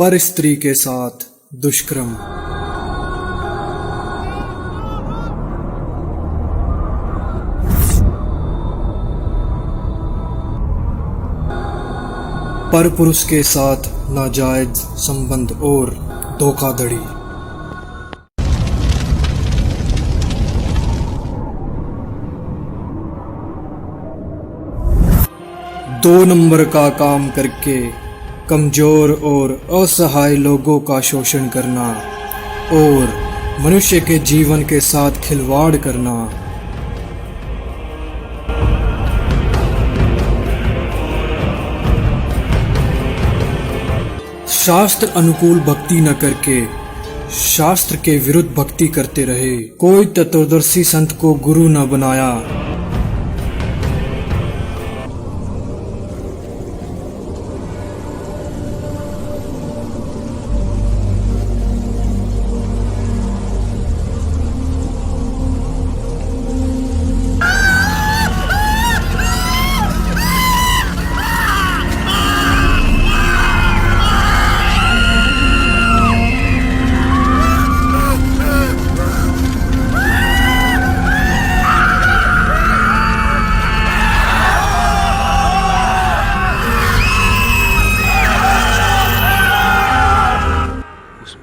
पर स्त्री के साथ दुष्कर्म। पर पुरुष के साथ नाजायज संबंध और धोखाधड़ी। दो नंबर का काम करके कमजोर और असहाय लोगों का शोषण करना और मनुष्य के जीवन के साथ खिलवाड़ करना। शास्त्र अनुकूल भक्ति न करके शास्त्र के विरुद्ध भक्ति करते रहे। कोई तत्वदर्शी संत को गुरु न बनाया।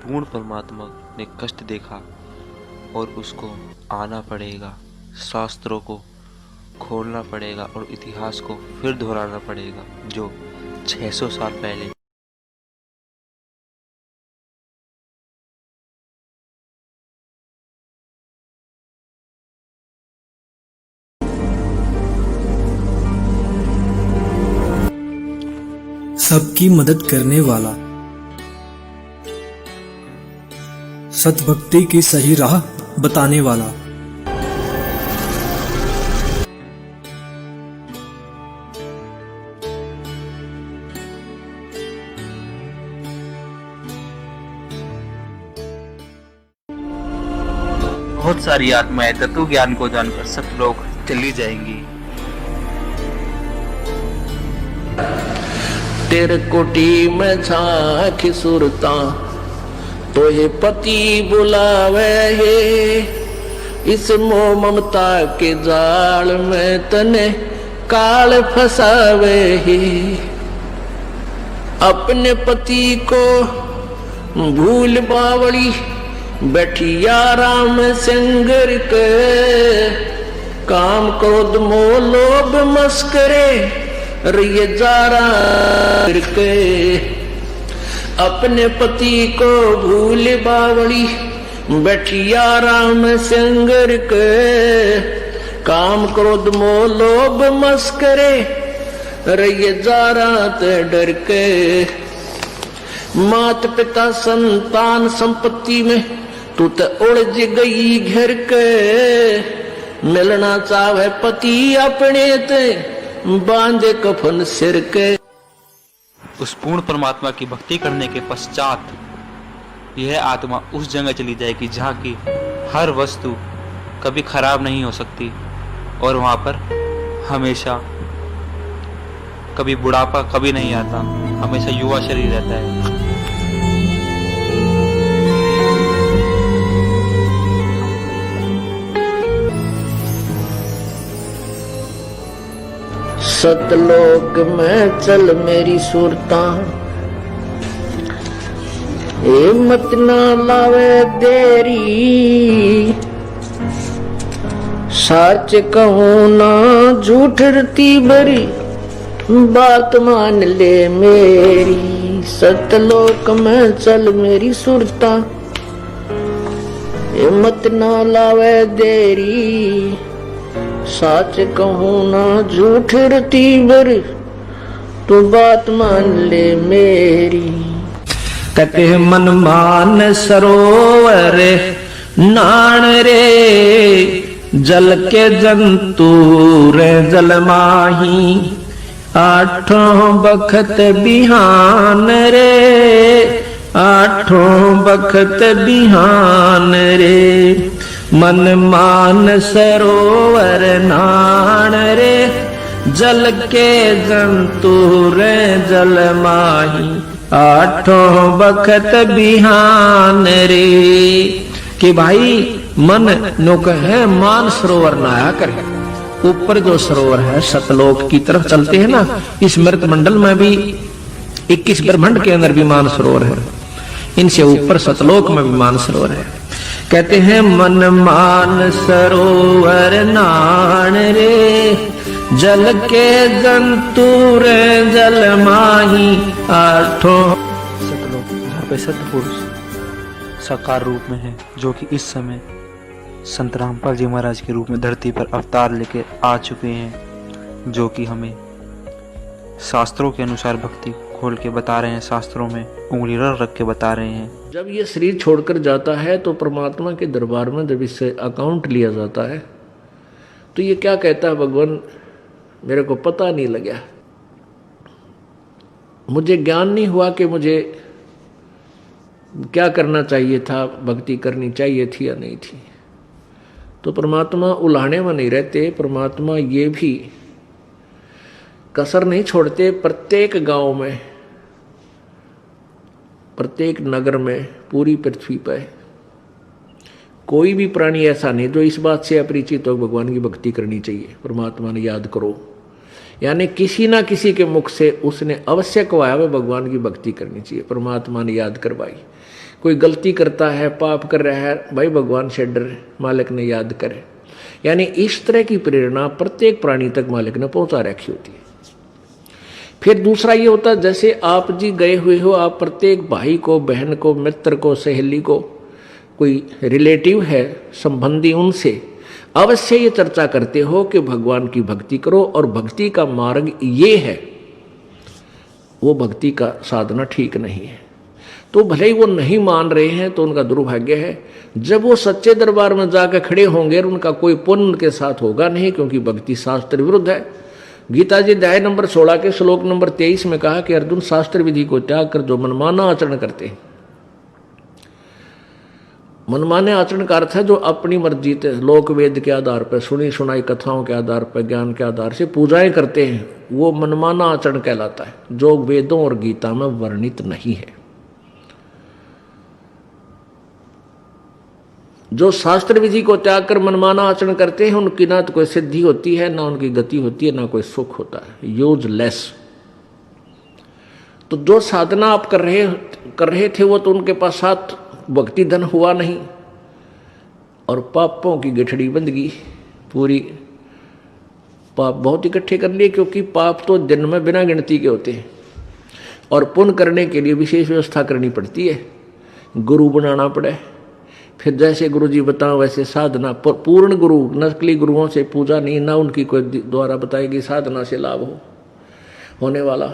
पूर्ण परमात्मा ने कष्ट देखा और उसको आना पड़ेगा, शास्त्रों को खोलना पड़ेगा और इतिहास को फिर दोहराना पड़ेगा जो 600 साल पहले। सबकी मदद करने वाला, सतभक्ति की सही राह बताने वाला, बहुत सारी आत्माएं तत्व ज्ञान को जानकर सतलोक चली जाएंगी। तेरे कोटी में झांकी सुरता तो ये पति बुलावे है। इस मोह ममता के जाल में तने काल फसावे है। अपने पति को भूल बावली बैठी आराम संगर के। काम क्रोध मोह लोभ मस्करे रिये जारा के। अपने पति को भूल बावली बैठी आराम संगर के। काम क्रोध मोह लोभ मस्करे रहिए जारा ते डर के। मात पिता संतान संपत्ति में तू तो उलझ गई घर के। मिलना चाहे पति अपने ते बांधे कफन सिर के। उस पूर्ण परमात्मा की भक्ति करने के पश्चात यह आत्मा उस जगह चली जाएगी जहाँ की हर वस्तु कभी खराब नहीं हो सकती और वहाँ पर हमेशा कभी बुढ़ापा कभी नहीं आता, हमेशा युवा शरीर रहता है। सतलोक में चल मेरी सुरता हिम्मत ना लावे देरी। सच कहूं ना झूठ रती भरी बात मान ले मेरी। सतलोक में चल मेरी सुरता हिम्मत ना लावे देरी। सच कहूं ना झूठ रती बर तू बात मान ले मेरी। कटे मन मान सरोवर नान रे। जल के जंतु रे जल माही। आठों बखत बिहान रे। आठों बखत बिहान रे। मन मान सरोवर नान रे। जल के जंतु रे जल माही आठों बखत बिहान रे। कि भाई मन नो कहे मान सरोवर नहाया करे। ऊपर जो सरोवर है सतलोक की तरफ चलते हैं ना, इस मृत मंडल में भी 21 ब्रह्मांड के अंदर भी मान सरोवर है, इनसे ऊपर सतलोक में भी मान सरोवर है। कहते हैं मन मान सरोवर नान रे, जल के जंतु रे जल माही आठों। सतलोक जहाँ पे सतपुरुष साकार रूप में है, जो कि इस समय संत रामपाल जी महाराज के रूप में धरती पर अवतार लेके आ चुके हैं, जो कि हमें शास्त्रों के अनुसार भक्ति खोल के बता रहे हैं, शास्त्रों में उंगली रख के बता रहे हैं। जब ये शरीर छोड़कर जाता है तो परमात्मा के दरबार में जब इससे अकाउंट लिया जाता है तो ये क्या कहता है, भगवान मेरे को पता नहीं लगा, मुझे ज्ञान नहीं हुआ कि मुझे क्या करना चाहिए था, भक्ति करनी चाहिए थी या नहीं थी। तो परमात्मा उलाहने में नहीं रहते, परमात्मा ये भी कसर नहीं छोड़ते। प्रत्येक गांव में, प्रत्येक नगर में, पूरी पृथ्वी पर कोई भी प्राणी ऐसा नहीं जो इस बात से अपरिचित हो भगवान की भक्ति करनी चाहिए, परमात्मा ने याद करो। यानी किसी ना किसी के मुख से उसने अवश्य कहा है भगवान की भक्ति करनी चाहिए, परमात्मा ने याद करवाई। कोई गलती करता है, पाप कर रहा है, भाई भगवान से डर, मालिक ने याद करे। यानी इस तरह की प्रेरणा प्रत्येक प्राणी तक मालिक ने पहुंचा रखी होती है। फिर दूसरा ये होता है, जैसे आप जी गए हुए हो, आप प्रत्येक भाई को, बहन को, मित्र को, सहेली को, कोई रिलेटिव है, संबंधी, उनसे अवश्य ये चर्चा करते हो कि भगवान की भक्ति करो और भक्ति का मार्ग ये है, वो भक्ति का साधना ठीक नहीं है। तो भले ही वो नहीं मान रहे हैं तो उनका दुर्भाग्य है। जब वो सच्चे दरबार में जाकर खड़े होंगे उनका कोई पुण्य उनके साथ होगा नहीं, क्योंकि भक्ति शास्त्र विरुद्ध है। गीता जी अध्याय नंबर 16 के श्लोक नंबर 23 में कहा कि अर्जुन, शास्त्र विधि को त्याग कर जो मनमाना आचरण करते हैं, मनमाने आचरण का अर्थ है जो अपनी मर्जी से लोक वेद के आधार पर, सुनी सुनाई कथाओं के आधार पर, ज्ञान के आधार से पूजाएं करते हैं, वो मनमाना आचरण कहलाता है, जो वेदों और गीता में वर्णित नहीं है। जो शास्त्र विधि को त्याग कर मनमाना आचरण करते हैं उनकी ना तो कोई सिद्धि होती है, ना उनकी गति होती है, ना कोई सुख होता है, यूजलेस। तो जो साधना आप कर रहे थे वो तो उनके पास साथ भक्ति धन हुआ नहीं और पापों की गठड़ी बंध गई पूरी। पाप बहुत इकट्ठे कर लिए, क्योंकि पाप तो दिन में बिना गिनती के होते हैं और पुण्य करने के लिए विशेष व्यवस्था करनी पड़ती है, गुरु बनाना पड़े। फिर जैसे गुरु जी बताओ वैसे साधना, पूर्ण गुरु, नकली गुरुओं से पूजा नहीं, ना उनकी कोई द्वारा बताएगी साधना से लाभ होने वाला।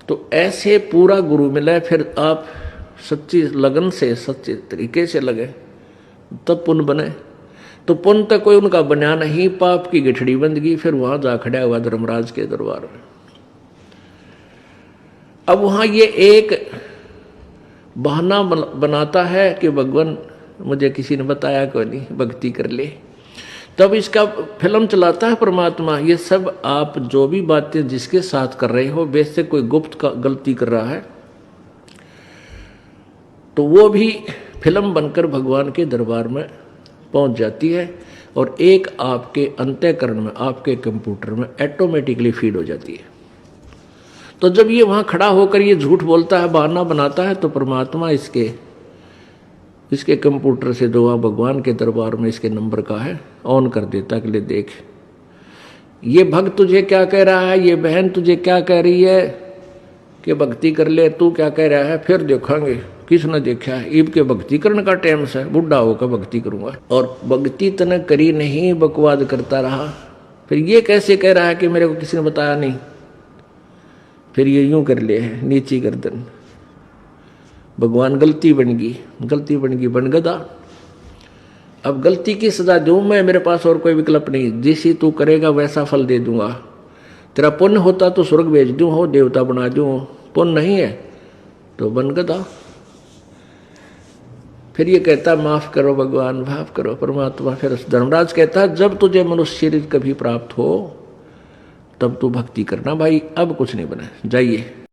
तो ऐसे पूरा गुरु मिले, फिर आप सच्ची लगन से, सच्चे तरीके से लगे, तब पुण्य बने। तो पुण्य तक कोई उनका बना नहीं, पाप की गठड़ी बंद गई। फिर वहां जा खड़ा हुआ धर्मराज के दरबार में। अब वहां ये एक बहाना बनाता है कि भगवान मुझे किसी ने बताया कोई नहीं, भक्ति कर ले। तब इसका फिल्म चलाता है परमात्मा, ये सब आप जो भी बातें जिसके साथ कर रहे हो, वैसे कोई गुप्त का गलती कर रहा है तो वो भी फिल्म बनकर भगवान के दरबार में पहुंच जाती है और एक आपके अंतःकरण में, आपके कंप्यूटर में ऑटोमेटिकली फीड हो जाती है। तो जब ये वहां खड़ा होकर ये झूठ बोलता है, बहाना बनाता है, तो परमात्मा इसके कंप्यूटर से जो वहाँ भगवान के दरबार में इसके नंबर का है ऑन कर देता है कि ले देख, ये भक्त तुझे क्या कह रहा है, ये बहन तुझे क्या कह रही है कि भक्ति कर ले, तू क्या कह रहा है, फिर देखेंगे किसने देखा है। ईब के भक्ति करने का टाइम से बुढ़ा होकर भक्ति करूंगा, और भक्ति तने करी नहीं, बकवाद करता रहा। फिर ये कैसे कह रहा है कि मेरे को किसी ने बताया नहीं, फिर ये यूं कर ले है नीची गर्दन। भगवान गलती बन गई, बन गदा। अब गलती की सजा दूं मैं, मेरे पास और कोई विकल्प नहीं, जिसी तू करेगा वैसा फल दे दूंगा। तेरा पुण्य होता तो स्वर्ग भेज दूं, हो देवता बना दूं, पुण्य नहीं है तो बन गदा। फिर ये कहता माफ करो भगवान, माफ करो परमात्मा। फिर धर्मराज कहता जब तुझे मनुष्य शरीर कभी प्राप्त हो तब तो भक्ति करना भाई, अब कुछ नहीं बना। जाइए।